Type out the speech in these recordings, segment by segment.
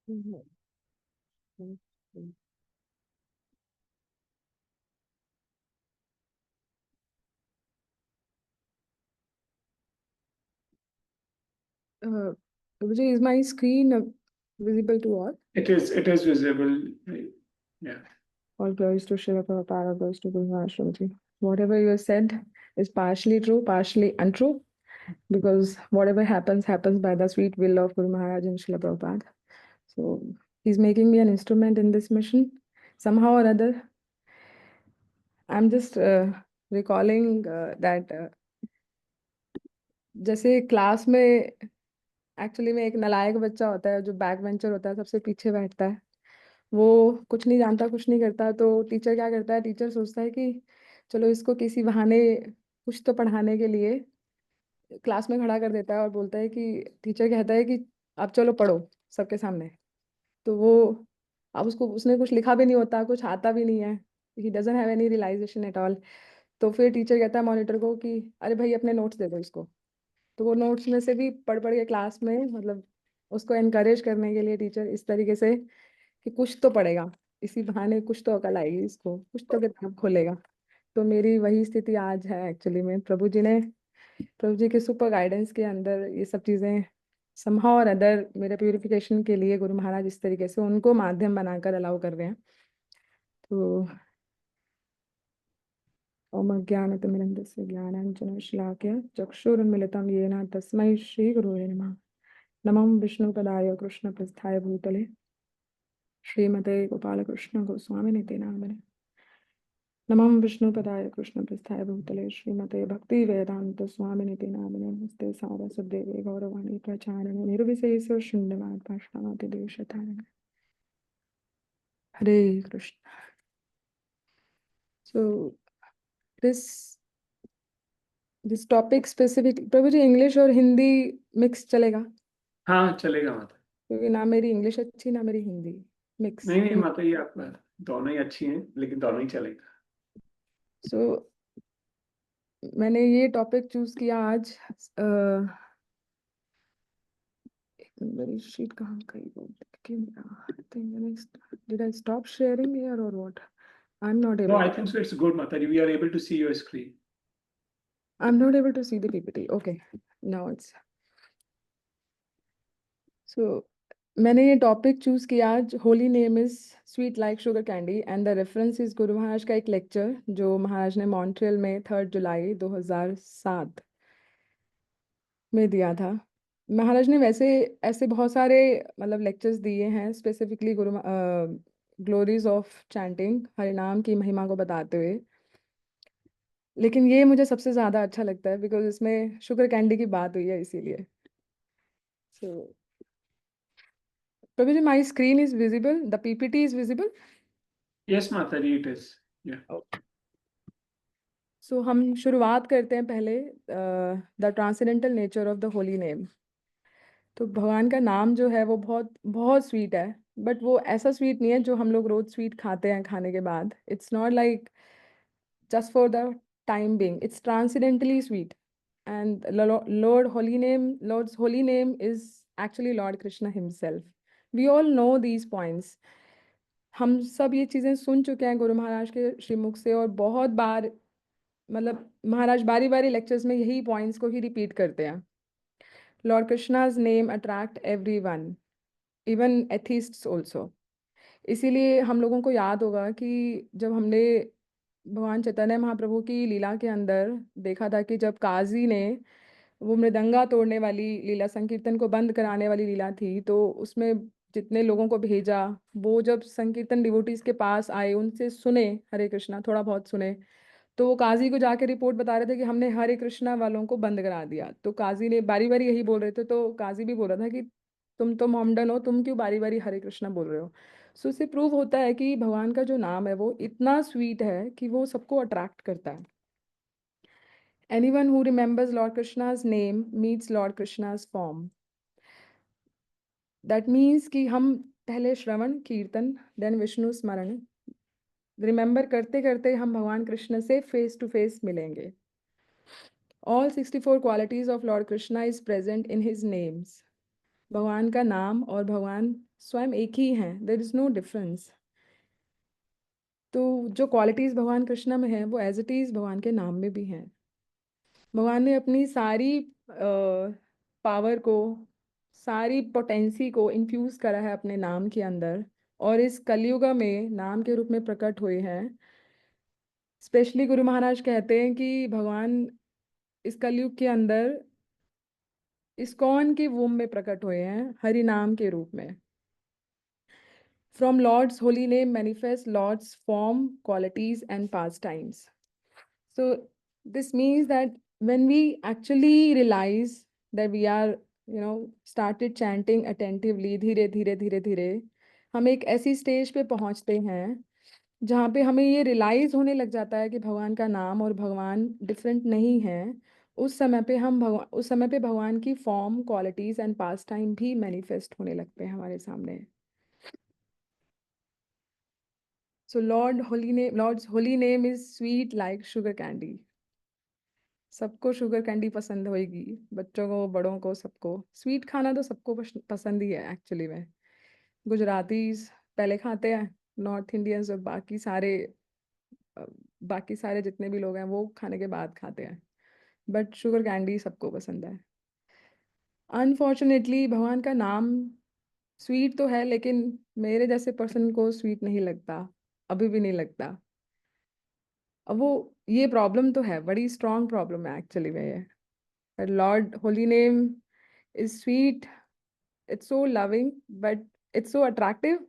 Mhm. Mhm. Uh, Vijay, is my screen visible to all? It is visible. Yeah. All glories to Shiva Prabhupada, all glories to Guru Maharaj Prabhuji. Whatever you have said is partially true, partially untrue, because whatever happens, happens by the sweet will of Guru Maharaj and Srila Prabhupada. So he's making me an instrument in this mission, somehow or other. I'm just recalling that जैसे class में actually में एक नालायक बच्चा होता है जो back bencher होता है, सबसे पीछे बैठता है। वो कुछ नहीं जानता, कुछ नहीं करता, तो टीचर क्या करता है, टीचर सोचता है कि चलो इसको किसी बहाने कुछ तो पढ़ाने के लिए क्लास में खड़ा कर देता है और बोलता है कि टीचर कहता है कि अब चलो पढ़ो सबके सामने। तो वो अब उसको उसने कुछ लिखा भी नहीं होता, कुछ आता भी नहीं है, he doesn't have any realisation at all. तो फिर टीचर कहता है मॉनिटर को कि अरे भाई अपने नोट्स दे दो इसको। तो वो नोट्स में से भी पढ़ पढ़ के क्लास में, मतलब उसको एनकरेज करने के लिए टीचर इस तरीके से कि कुछ तो पढ़ेगा, इसी बहाने कुछ तो अकल आएगी इसको, कुछ तो किताब खोलेगा। तो मेरी वही स्थिति आज है एक्चुअली में। प्रभु जी के सुपर गाइडेंस के अंदर ये सब चीज़ें समहाउ और अदर मेरे प्यूरिफिकेशन के लिए गुरु महाराज इस तरीके से उनको माध्यम बनाकर अलाउ कर रहे हैं। तो ओम अज्ञानतिमिरन्धस्य ज्ञानाञ्जनशलाकया चक्षुरुन्मिलितं येन तस्मै श्रीगुरुवे नमः। नमः विष्णुपदाय कृष्णप्रस्थाय भूतले श्रीमते गोपालकृष्ण गोस्वामिनिते नामिने। नमः विष्णुपदाय कृष्णप्रस्थाय भूतले श्रीमते भक्तिवेदान्त स्वामिनिते नामिने। नमस्ते सारस्वते गौरवाणी प्रचारिणे निर्विशेष शून्यवाद पाषाणाति देशतारिणे। Hare Krishna. So this topic specific, प्रभु जी इंग्लिश और हिंदी मिक्स चलेगा? हाँ, चलेगा माता। क्योंकि ना मेरी इंग्लिश अच्छी ना मेरी हिंदी, मिक्स। नहीं नहीं माता, ये आप दोनों ही अच्छी हैं, लेकिन दोनों ही चलेगा। सो मैंने ये टॉपिक चूज किया आज। मेरी शीट कहाँ गई? Did I stop sharing here or what? I'm not No, able I to. think so. It's good, Mata. We are able to see your screen. I'm not able to see the PPT. Okay, now it's. So मैंने ये topic choose किया आज, Holi name is sweet like sugar candy, and the reference is Guru Maharaj का एक lecture जो महाराज ने Montreal में 3 जुलाई 2007 में दिया था। महाराज ने वैसे ऐसे बहुत सारे मतलब लेक्चर्स दिए हैं specifically Guru glories of chanting, हरिनाम की महिमा को बताते हुए, लेकिन ये मुझे सबसे ज़्यादा अच्छा लगता है बिकॉज इसमें शुगर कैंडी की बात हुई है इसीलिए। सो प्रभु जी, my screen is visible, the PPT is visible? Yes, Mata, it is. Yeah. So हम शुरुआत करते हैं पहले the transcendental nature of the holy name. तो भगवान का नाम जो है वो बहुत बहुत स्वीट है, बट वो ऐसा स्वीट नहीं है जो हम लोग रोज स्वीट खाते हैं खाने के बाद। It's not like just for the time being, it's transcendentally sweet. And Lord's holy name is actually Lord Krishna himself. We all know these points. हम सब ये चीज़ें सुन चुके हैं गुरु महाराज के श्रीमुख से, और बहुत बार मतलब महाराज बारी बारी लेक्चर्स में यही पॉइंट्स को ही रिपीट करते हैं। Lord Krishna's name attract everyone, even atheists also. इसीलिए हम लोगों को याद होगा कि जब हमने भगवान चैतन्य महाप्रभु की लीला के अंदर देखा था कि जब काजी ने वो मृदंगा तोड़ने वाली लीला, संकीर्तन को बंद कराने वाली लीला थी, तो उसमें जितने लोगों को भेजा, वो जब संकीर्तन डिवोटीज के पास आए, उनसे सुने हरे कृष्णा, थोड़ा बहुत सुने, तो वो काजी को जाके रिपोर्ट बता रहे थे कि हमने हरे कृष्णा वालों को बंद करा दिया। तो काजी ने बारी बारी यही बोल रहे थे, तो काजी भी बोल रहा था कि तुम तो मोमडन हो, तुम क्यों बारी बारी हरे कृष्णा बोल रहे हो? सो इससे प्रूव होता है कि भगवान का जो नाम है वो इतना स्वीट है कि वो सबको अट्रैक्ट करता है। Anyone who remembers Lord Krishna's name meets Lord Krishna's form. That means कि हम पहले श्रवण कीर्तन देन विष्णु स्मरण रिमेंबर करते करते हम भगवान कृष्ण से फेस टू फेस मिलेंगे। All 64 qualities of Lord Krishna is present in his names. भगवान का नाम और भगवान स्वयं एक ही हैं, देयर इज नो डिफरेंस। तो जो क्वालिटीज भगवान कृष्ण में है वो एज इट इज भगवान के नाम में भी हैं। भगवान ने अपनी सारी पावर को, सारी पोटेंसी को इन्फ्यूज करा है अपने नाम के अंदर, और इस कलयुग में नाम के रूप में प्रकट हुए हैं। स्पेशली गुरु महाराज कहते हैं कि भगवान इस कलयुग के अंदर इस्कॉन के वूम में प्रकट हुए हैं हरि नाम के रूप में। From Lord's holy name manifest Lord's form qualities and pastimes. So this means that when we actually realize that we are, started chanting attentively, धीरे धीरे धीरे धीरे हम एक ऐसी स्टेज पे पहुंचते हैं जहाँ पे हमें ये रियलाइज होने लग जाता है कि भगवान का नाम और भगवान डिफरेंट नहीं है। उस समय पे भगवान की form qualities and pastime भी मैनिफेस्ट होने लगते हैं हमारे सामने। So lord's holy name is sweet like sugar candy. सबको शुगर कैंडी पसंद होएगी, बच्चों को, बड़ों को, सबको। स्वीट खाना तो सबको पसंद ही है एक्चुअली में। गुजरातीज पहले खाते हैं, नॉर्थ इंडियंस और बाकी सारे जितने भी लोग हैं वो खाने के बाद खाते हैं, बट शुगर कैंडी सबको पसंद है। अनफॉर्चुनेटली भगवान का नाम स्वीट तो है, लेकिन मेरे जैसे पर्सन को स्वीट नहीं लगता, अभी भी नहीं लगता। अब वो ये प्रॉब्लम तो है, बड़ी स्ट्रॉन्ग प्रॉब्लम है एक्चुअली में ये। Lord holy name is sweet, it's so loving, but it's so attractive,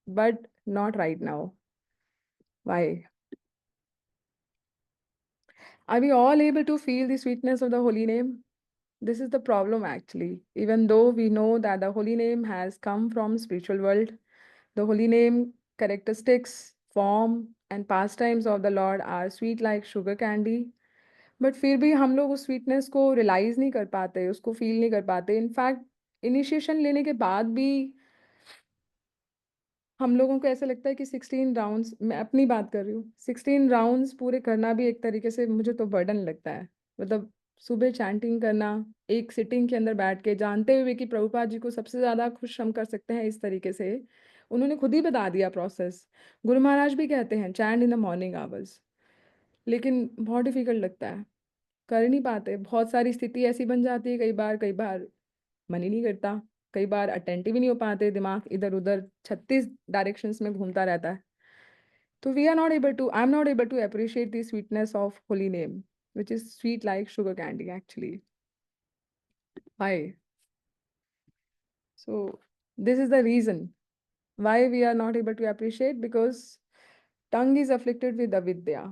but not right now. Why? Are we all able to feel the sweetness of the holy name? This is the problem actually. Even though we know that the holy name has come from spiritual world, the holy name characteristics, form and pastimes of the Lord are sweet like sugar candy. But फिर भी हम लोग उस sweetness को realise नहीं कर पाते, उसको फील नहीं कर पाते। इनफैक्ट इनिशिएशन लेने के बाद भी हम लोगों को ऐसा लगता है कि 16 राउंड्स, मैं अपनी बात कर रही हूँ, 16 राउंड्स पूरे करना भी एक तरीके से मुझे तो बर्डन लगता है। मतलब सुबह चैंटिंग करना एक सिटिंग के अंदर बैठ के, जानते हुए कि प्रभुपाद जी को सबसे ज़्यादा खुश हम कर सकते हैं इस तरीके से। उन्होंने खुद ही बता दिया प्रोसेस। गुरु महाराज भी कहते हैं chant in the morning hours, लेकिन बहुत डिफिकल्ट लगता है, कर नहीं पाते। बहुत सारी स्थिति ऐसी बन जाती है, कई बार मन ही नहीं करता, कई बार अटेंटिव ही नहीं हो पाते, दिमाग इधर उधर 36 डायरेक्शंस में घूमता रहता है। तो I am not able to appreciate the sweetness of holy name which is sweet like sugar candy actually. Why? So this is the reason why we are not able to appreciate, because tongue is afflicted with avidya.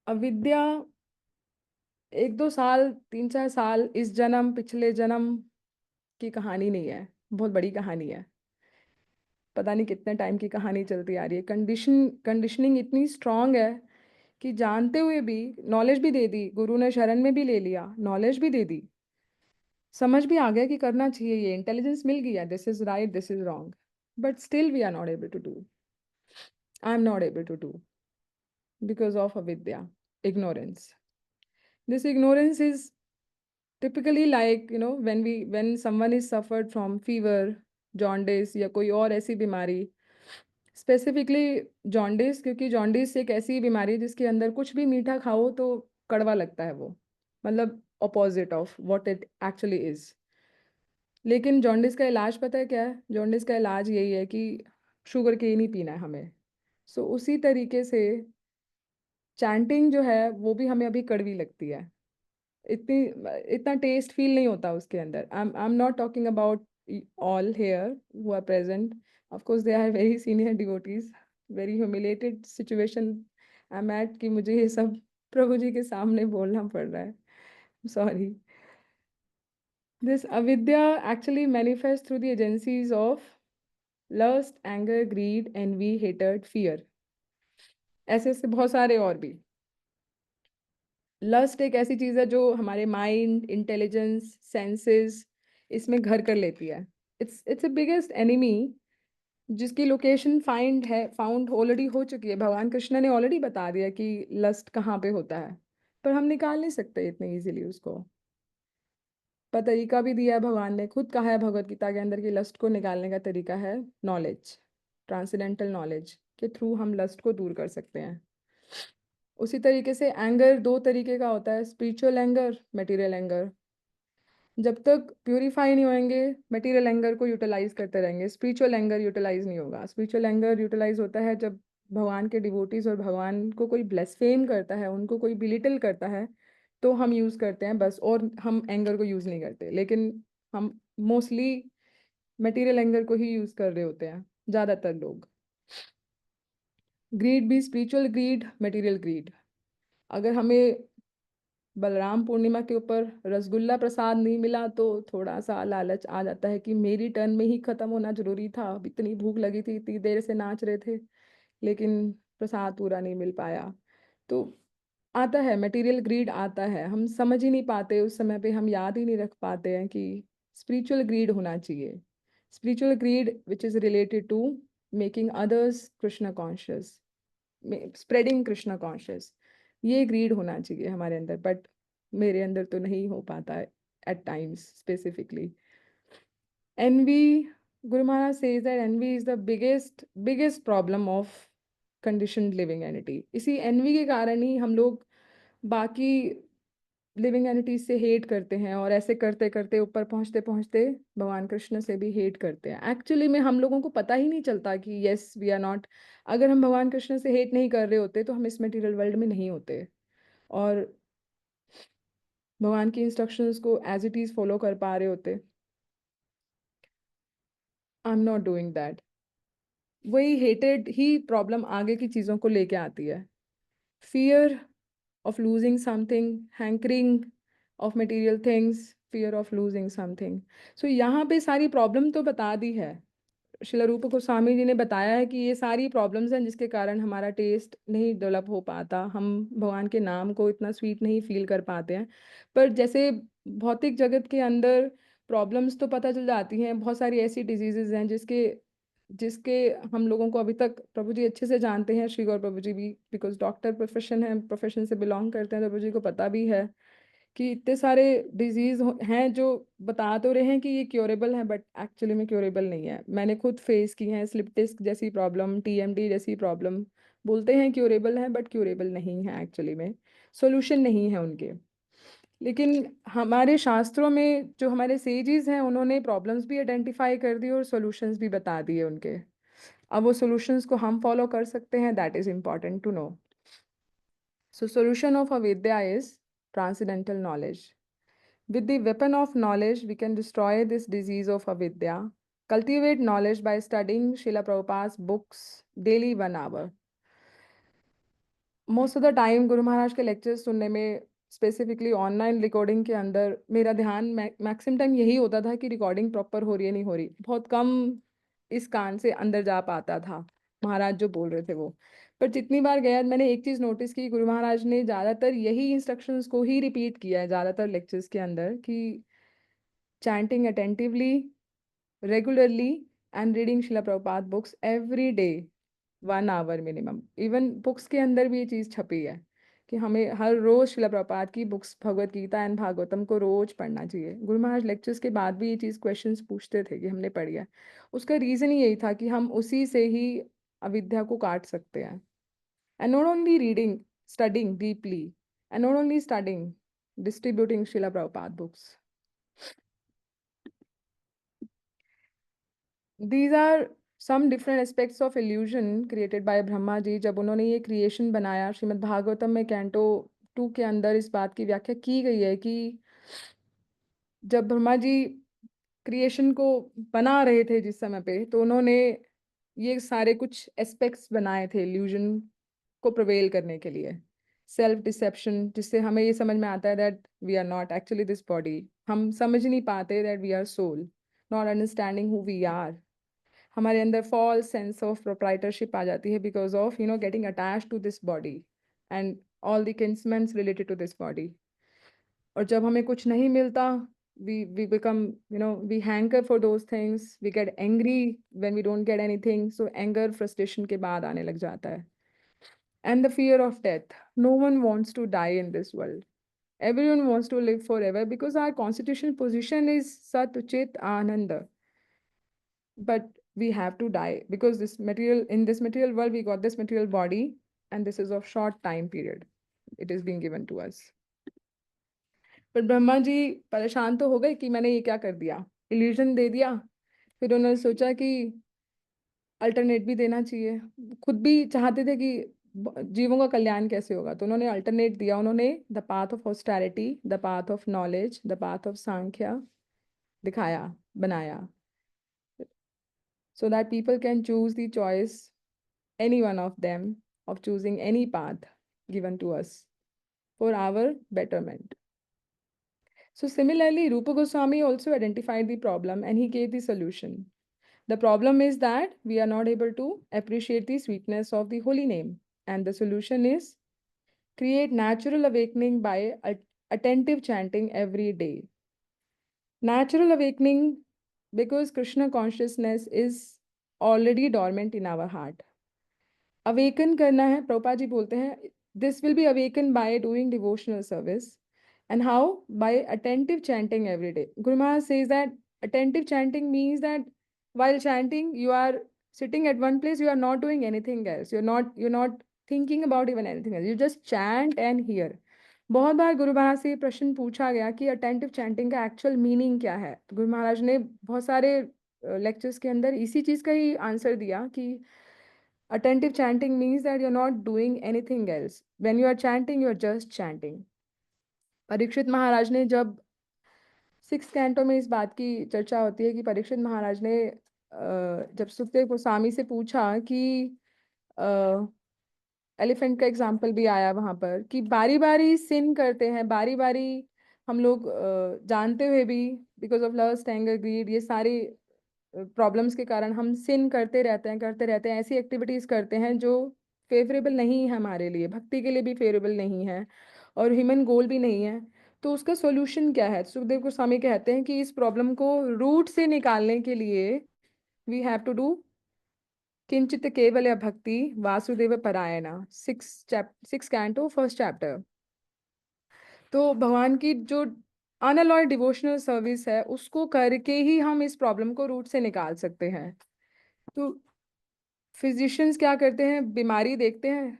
अविद्या 1-2 साल, 3-4 साल, इस जन्म पिछले जन्म की कहानी नहीं है, बहुत बड़ी कहानी है। पता नहीं कितने टाइम की कहानी चलती आ रही है। कंडीशनिंग इतनी स्ट्रांग है कि जानते हुए भी, नॉलेज भी दे दी, गुरु ने शरण में भी ले लिया, नॉलेज भी दे दी, समझ भी आ गया कि करना चाहिए, ये इंटेलिजेंस मिल गया, this is right this is wrong, but still we are not able to do. I am not able to do because of अविद्या, ignorance. This ignorance is typically like, when someone is suffered from fever, jaundice या कोई और ऐसी बीमारी, specifically jaundice, क्योंकि jaundice एक ऐसी बीमारी है जिसके अंदर कुछ भी मीठा खाओ तो कड़वा लगता है वो, मतलब opposite of what it actually is. लेकिन जॉन्डिस का इलाज पता है क्या है? जॉन्डिस का इलाज यही है कि शुगर के नहीं पीना है हमें। सो उसी तरीके से चैंटिंग जो है वो भी हमें अभी कड़वी लगती है, इतनी इतना टेस्ट फील नहीं होता उसके अंदर। I am not talking about all here who are present, of course they are very senior devotees, very humiliated situation I am at कि मुझे ये सब प्रभु जी के सामने बोलना पड़ रहा है, सॉरी। दिस अविद्या actually manifest through the agencies of lust, anger, greed, envy, hatred, fear, ऐसे ऐसे बहुत सारे और भी। लस्ट एक ऐसी चीज़ है जो हमारे माइंड, इंटेलिजेंस, सेंसेस इसमें घर कर लेती है। इट्स अ बिगेस्ट एनिमी, जिसकी लोकेशन फाउंड ऑलरेडी हो चुकी है। भगवान कृष्ण ने ऑलरेडी बता दिया कि लस्ट कहाँ पे होता है, पर हम निकाल नहीं सकते इतने इजीली उसको। पर तरीका भी दिया है भगवान ने, खुद कहा है भगवत गीता के अंदर कि लस्ट को निकालने का तरीका है नॉलेज, ट्रांसेंडेंटल नॉलेज के थ्रू हम लस्ट को दूर कर सकते हैं। उसी तरीके से एंगर दो तरीके का होता है, स्पिरिचुअल एंगर, मटेरियल एंगर। जब तक प्यूरिफाई नहीं होंगे मटेरियल एंगर को यूटिलाइज करते रहेंगे, स्पिरिचुअल एंगर यूटिलाइज नहीं होगा। स्पिरिचुअल एंगर यूटिलाइज होता है जब भगवान के डिवोटीज और भगवान को कोई ब्लेसफेम करता है, उनको कोई बिलिटल करता है, तो हम यूज़ करते हैं बस, और हम एंगर को यूज़ नहीं करते। लेकिन हम मोस्टली मटेरियल एंगर को ही यूज़ कर रहे होते हैं ज़्यादातर लोग। ग्रीड भी, स्पिरिचुअल ग्रीड, मटेरियल ग्रीड। अगर हमें बलराम पूर्णिमा के ऊपर रसगुल्ला प्रसाद नहीं मिला तो थोड़ा सा लालच आ जाता है कि मेरी टर्न में ही खत्म होना जरूरी था, अब इतनी भूख लगी थी, इतनी देर से नाच रहे थे, लेकिन प्रसाद पूरा नहीं मिल पाया। तो आता है मटेरियल ग्रीड, आता है, हम समझ ही नहीं पाते उस समय पे, हम याद ही नहीं रख पाते हैं कि स्पिरिचुअल ग्रीड होना चाहिए। Spiritual greed which is related to making others Krishna conscious, spreading Krishna conscious, ये ग्रीड होना चाहिए हमारे अंदर। बट मेरे अंदर तो नहीं हो पाता है eight times specifically. Envy, Guru Maharaj says that envy is the biggest problem of conditioned living entity. इसी एनवी के कारण ही हम लोग बाकी लिविंग एनिटीज से हेट करते हैं, और ऐसे करते करते ऊपर पहुंचते पहुंचते भगवान कृष्ण से भी हेट करते हैं। एक्चुअली में हम लोगों को पता ही नहीं चलता कि यस वी आर नॉट, अगर हम भगवान कृष्ण से हेट नहीं कर रहे होते तो हम इस मटेरियल वर्ल्ड में नहीं होते, और भगवान की इंस्ट्रक्शंस को एज इट इज फॉलो कर पा रहे होते। आई एम नॉट डूइंग दैट। वही हेटेड ही प्रॉब्लम आगे की चीज़ों को लेके आती है। Fear of losing something, hankering of material things, fear of losing something. So यहाँ पे सारी प्रॉब्लम तो बता दी है, शिला रूप गोस्वामी जी ने बताया है कि ये सारी प्रॉब्लम्स हैं जिसके कारण हमारा टेस्ट नहीं डेवलप हो पाता, हम भगवान के नाम को इतना स्वीट नहीं फील कर पाते हैं। पर जैसे भौतिक जगत के अंदर प्रॉब्लम्स तो पता चल जाती हैं, बहुत सारी ऐसी डिजीजेज हैं जिसके जिसके हम लोगों को अभी तक प्रभु जी अच्छे से जानते हैं, श्री गौर प्रभु जी भी, बिकॉज डॉक्टर प्रोफेशन है, प्रोफेशन से बिलोंग करते हैं, तो प्रभु जी को पता भी है कि इतने सारे डिजीज हैं जो बता तो रहे हैं कि ये क्योरेबल है, बट एक्चुअली में क्योरेबल नहीं है। मैंने खुद फेस की है, स्लिप डिस्क जैसी प्रॉब्लम, टीएमडी जैसी प्रॉब्लम, बोलते हैं क्योरेबल है बट क्योरेबल नहीं है, एक्चुअली में सोल्यूशन नहीं है उनके। लेकिन हमारे शास्त्रों में जो हमारे सेजीज हैं उन्होंने प्रॉब्लम्स भी आइडेंटिफाई कर दी और सॉल्यूशंस भी बता दिए उनके। अब वो सॉल्यूशंस को हम फॉलो कर सकते हैं, that is important to know. So solution of avidya is transcendental knowledge. With the weapon of knowledge, we can destroy this disease of avidya. Cultivate knowledge by studying Srila Prabhupada's books daily 1 hour. Most of the time Guru Maharaj के lectures सुनने में, specifically online recording के अंदर, मेरा ध्यान maximum time यही होता था कि रिकॉर्डिंग प्रॉपर हो रही है नहीं हो रही। बहुत कम इस कान से अंदर जा पाता था महाराज जो बोल रहे थे वो। पर जितनी बार गया मैंने एक चीज़ नोटिस की, गुरु महाराज ने ज़्यादातर यही इंस्ट्रक्शंस को ही रिपीट किया है ज़्यादातर लेक्चर्स के अंदर, कि chanting attentively, regularly, and reading Srila Prabhupada books every day 1 hour minimum. Even books के अंदर भी ये चीज़ छपी है कि हमें हर रोज शिला प्रभुपाद की बुक्स, भगवत गीता एंड भागवतम को रोज पढ़ना चाहिए। गुरु महाराज लेक्चर्स के बाद भी ये चीज़ क्वेश्चंस पूछते थे कि हमने पढ़ी है। उसका रीज़न ही यही था कि हम उसी से ही अविद्या को काट सकते हैं। And not only reading, studying deeply, and not only studying, distributing Srila Prabhupada books. These are some different aspects of illusion created by Brahma ji. जब उन्होंने ये क्रिएशन बनाया, श्रीमद् भागवतम में कैंटो 2 के अंदर इस बात की व्याख्या की गई है कि जब ब्रह्मा जी क्रिएशन को बना रहे थे जिस समय पे, तो उन्होंने ये सारे कुछ एस्पेक्ट्स बनाए थे इल्यूजन को प्रिवेल करने के लिए। सेल्फ डिसेप्शन, जिससे हमें ये समझ में आता है that we are not actually this body, हम समझ नहीं पाते that we are soul, not understanding who we are. हमारे अंदर फॉल्स सेंस ऑफ प्रोप्राइटरशिप आ जाती है because of getting attach to this body and all the kinsmen related to this body. और जब हमें कुछ नहीं मिलता, we become, we hanker for those things, we get angry when we don't get anything, so anger frustration के बाद आने लग जाता है। And the fear of death, no one wants to die in this world, Everyone wants to live forever because our constitutional position is Sat Chit Ananda. But we have to die because in this material world, we got this material body, and this is of short time period. It is being given to us. पर ब्रह्मा जी परेशान तो हो गए कि मैंने ये क्या कर दिया, इल्यूजन दे दिया। फिर उन्होंने सोचा कि अल्टरनेट भी देना चाहिए। खुद भी चाहते थे कि जीवों का कल्याण कैसे होगा, तो उन्होंने अल्टरनेट दिया। उन्होंने the path of austerity, the path of knowledge, the path of Sankhya दिखाया, बनाया, so that people can choose the choice, any one of them, of choosing any path given to us for our betterment. So similarly, Rupa Goswami also identified the problem and he gave the solution. The problem is that we are not able to appreciate the sweetness of the holy name. And the solution is create natural awakening by attentive chanting every day. Natural awakening because Krishna consciousness is already dormant in our heart. Awaken करना है, प्रभुपाद जी बोलते हैं, this will be awakened by doing devotional service. And how? By attentive chanting every day. Guru Maharaj says that attentive chanting means that while chanting, you are sitting at one place, you are not doing anything else. You're not thinking about even anything else. You just chant and hear. बहुत बार गुरु महाराज से ये प्रश्न पूछा गया कि attentive chanting का actual meaning क्या है। तो गुरु महाराज ने बहुत सारे लेक्चर्स के अंदर इसी चीज़ का ही आंसर दिया कि attentive chanting means that you're not doing anything else. When you are chanting, you're just chanting. Parikshit महाराज ने जब 6th कैंटो में इस बात की चर्चा होती है कि परीक्षित महाराज ने जब सुखदेव गोस्वामी से पूछा कि एलिफेंट का एग्जाम्पल भी आया वहाँ पर कि बारी बारी सिन करते हैं, बारी बारी हम लोग जानते हुए भी because of lust anger greed ये सारी प्रॉब्लम्स के कारण हम सिन करते रहते हैं, ऐसी एक्टिविटीज़ करते हैं जो फेवरेबल नहीं है हमारे लिए, भक्ति के लिए भी फेवरेबल नहीं है और ह्यूमन गोल भी नहीं है। तो उसका सॉल्यूशन क्या है? सुखदेव गोस्वामी कहते हैं कि इस प्रॉब्लम को रूट से निकालने के लिए वी हैव टू डू किंचित केवल भक्ति वासुदेव परायणा, 6 कैंटो 1st चैप्टर। तो भगवान की जो अनअलॉयड डिवोशनल सर्विस है उसको करके ही हम इस प्रॉब्लम को रूट से निकाल सकते हैं। तो फिजिशियंस क्या करते हैं, बीमारी देखते हैं,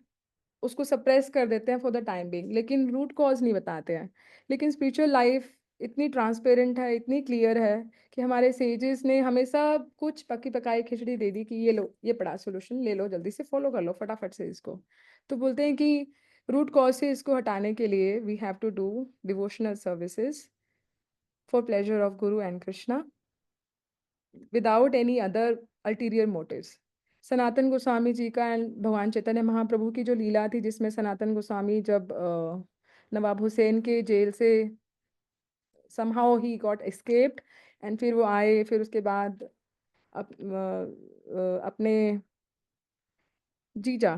उसको सप्रेस कर देते हैं फॉर द टाइम बिंग, लेकिन रूट कॉज नहीं बताते हैं। लेकिन स्पिरिचुअल लाइफ इतनी ट्रांसपेरेंट है, इतनी क्लियर है कि हमारे सेजेस ने हमें सब कुछ पकी पकाई खिचड़ी दे दी कि ये लो, ये पड़ा सोल्यूशन, ले लो, जल्दी से फॉलो कर लो फटाफट से इसको। तो बोलते हैं कि रूट कॉज से इसको हटाने के लिए we have to do devotional services for pleasure of guru and Krishna without any other ulterior motives. Sanatana Goswami ji का एंड भगवान चैतन्य महाप्रभु की जो लीला थी जिसमें सनातन गोस्वामी जब नवाब हुसैन के जेल से somehow he got escaped and फिर वो आए, फिर उसके बाद अपने जीजा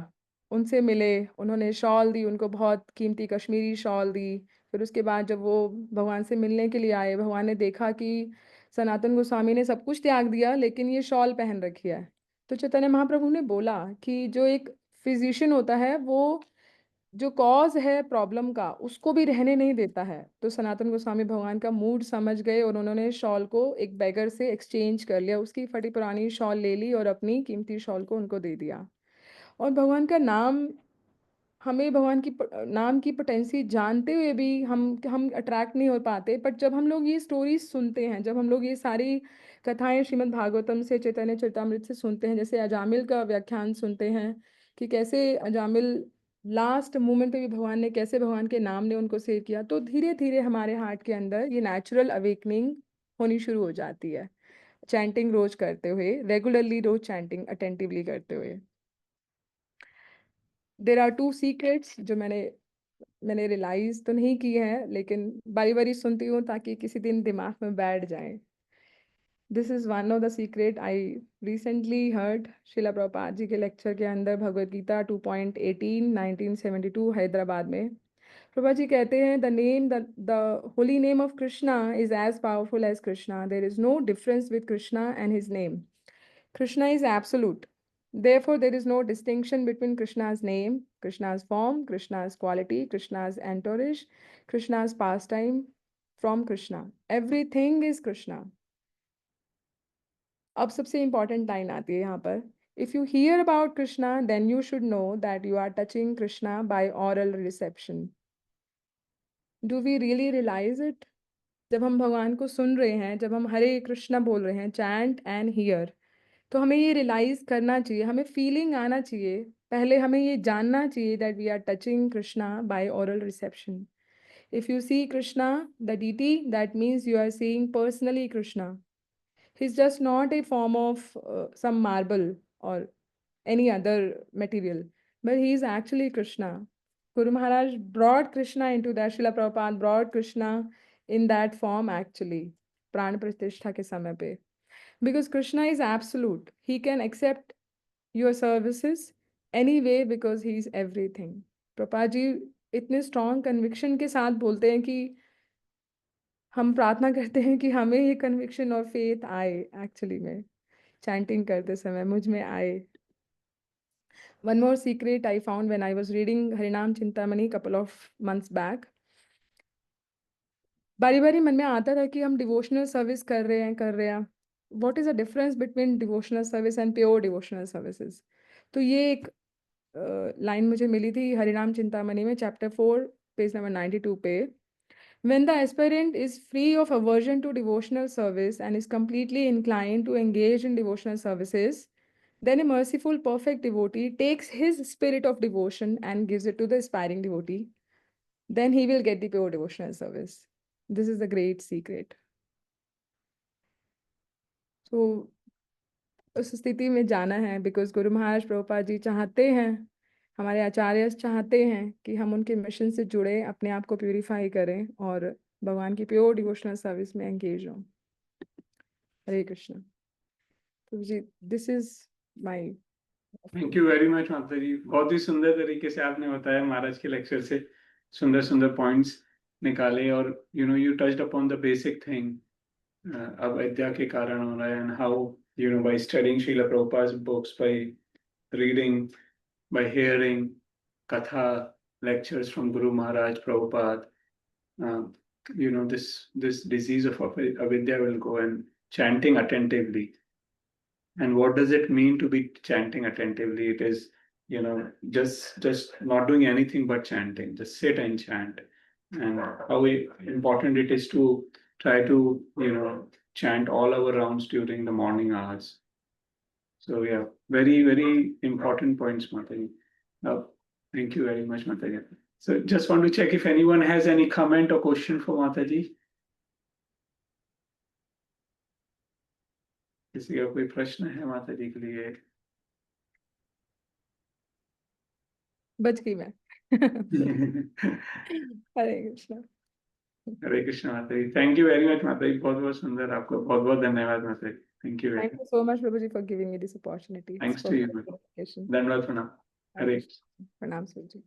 उनसे मिले, उन्होंने शॉल दी, उनको बहुत कीमती कश्मीरी शॉल दी। फिर उसके बाद जब वो भगवान से मिलने के लिए आए, भगवान ने देखा कि सनातन गोस्वामी ने सब कुछ त्याग दिया लेकिन ये शॉल पहन रखी है। तो चैतन्य महाप्रभु ने बोला कि जो एक फिजिशियन होता है वो जो कॉज है प्रॉब्लम का उसको भी रहने नहीं देता है। तो सनातन गोस्वामी भगवान का मूड समझ गए और उन्होंने शॉल को एक बेगर से एक्सचेंज कर लिया, उसकी फटी पुरानी शॉल ले ली और अपनी कीमती शॉल को उनको दे दिया। और भगवान का नाम, हमें भगवान की नाम की पोटेंसी जानते हुए भी हम अट्रैक्ट नहीं हो पाते। बट जब हम लोग ये स्टोरीज सुनते हैं, जब हम लोग ये सारी कथाएं श्रीमद् भागवतम से, चैतन्य चरितामृत से सुनते हैं, जैसे अजामिल का व्याख्यान सुनते हैं कि कैसे अजामिल लास्ट मोमेंट पे भी भगवान ने कैसे भगवान के नाम ने उनको सेव किया, तो धीरे धीरे हमारे हार्ट के अंदर ये नेचुरल अवेकनिंग होनी शुरू हो जाती है। चैंटिंग रोज करते हुए, रेगुलरली रोज चैंटिंग अटेंटिवली करते हुए। देर आर 2 सीक्रेट्स जो मैंने रियलाइज तो नहीं की है लेकिन बारी बारी सुनती हूँ ताकि किसी दिन दिमाग में बैठ जाए। This is one of the secret I recently heard शिला प्रभुपाद जी के लेक्चर के अंदर, भगवद गीता 2.18 1972 हैदराबाद में। प्रभा जी कहते हैं the holy name of Krishna is as powerful as Krishna, there is no difference with Krishna and his name. Krishna is absolute. Therefore, there is no distinction between Krishna's name Krishna's form, Krishna's quality, Krishna's entourage, Krishna's pastime from Krishna. Everything is Krishna. अब सबसे important line आती है यहाँ पर. If you hear about Krishna, then you should know that you are touching Krishna by oral reception. Do we really realize it? जब हम भगवान को सुन रहे हैं, जब हम हरे कृष्णा बोल रहे हैं, chant and hear, तो हमें ये रियलाइज करना चाहिए, हमें फीलिंग आना चाहिए, पहले हमें ये जानना चाहिए that we are touching Krishna by oral reception. If you see Krishna the deity, that means you are seeing personally Krishna. He is just not a form of some marble और any other material, but he is actually Krishna. Guru Maharaj brought Krishna into that. Srila Prabhupada brought Krishna in that form actually, Pran Pratishtha ke samay pe. Because Krishna is absolute. He can accept your services anyway because he is everything. Prabhupada ji इतने strong conviction के साथ बोलते हैं कि हम प्रार्थना करते हैं कि हमें ये conviction और faith आए actually में chanting करते समय मुझ में आए. One more secret I found when I was reading Harinam Chintamani couple of months back. बारी बारी मन में आता था कि हम डिवोशनल सर्विस कर रहे हैं. What is the difference between devotional service and pure devotional services? तो ये एक लाइन मुझे मिली थी हरिनाम चिंतामणि में चैप्टर 4 पेज नंबर 92 पे. When the aspirant is free of aversion to devotional service and is completely inclined to engage in devotional services, then a merciful, perfect devotee takes his spirit of devotion and gives it to the aspiring devotee. Then he will get the pure devotional service. This is the great secret. So, उस स्थिति में जाना है because Guru Maharaj Prabhupada ji चाहते हैं, हमारे आचार्य चाहते हैं कि हम उनके मिशन से जुड़े, अपने आप को प्यूरिफाई करें और भगवान की प्योर डिवोशनल सर्विस में एंगेज हों. हरे कृष्ण. तो जी this is my. Thank you very much Mata ji. बहुत ही सुंदर तरीके से आपने बताया, महाराज के लेक्चर से सुंदर सुंदर पॉइंट्स निकाले. और you touched upon the basic thing, अविद्या के कारण हो रहा है, and how by studying Srila Prabhupada's books, by reading, by hearing katha lectures from Guru Maharaj Prabhupada, this disease of avidya will go. And chanting attentively. And what does it mean to be chanting attentively? It is, just not doing anything but chanting. Just sit and chant. And how important it is to try to, chant all our rounds during the morning hours. So yeah, very, very important points, Mataji. Thank you very much, Mataji. So just want to check if anyone has any comment or question for Mataji. किसी का कोई प्रश्न है माताजी के लिए? बच गई मैं. हरे कृष्ण. हरे कृष्ण माताजी. थैंक यू वेरी मच माताजी. बहुत बहुत सुंदर. आपको बहुत बहुत धन्यवाद माताजी. Thank you. Thank you so much, Prabhuji, for giving me this opportunity. Thanks to you. धन्यवाद. प्रणाम. हरे. Pranam, Suji.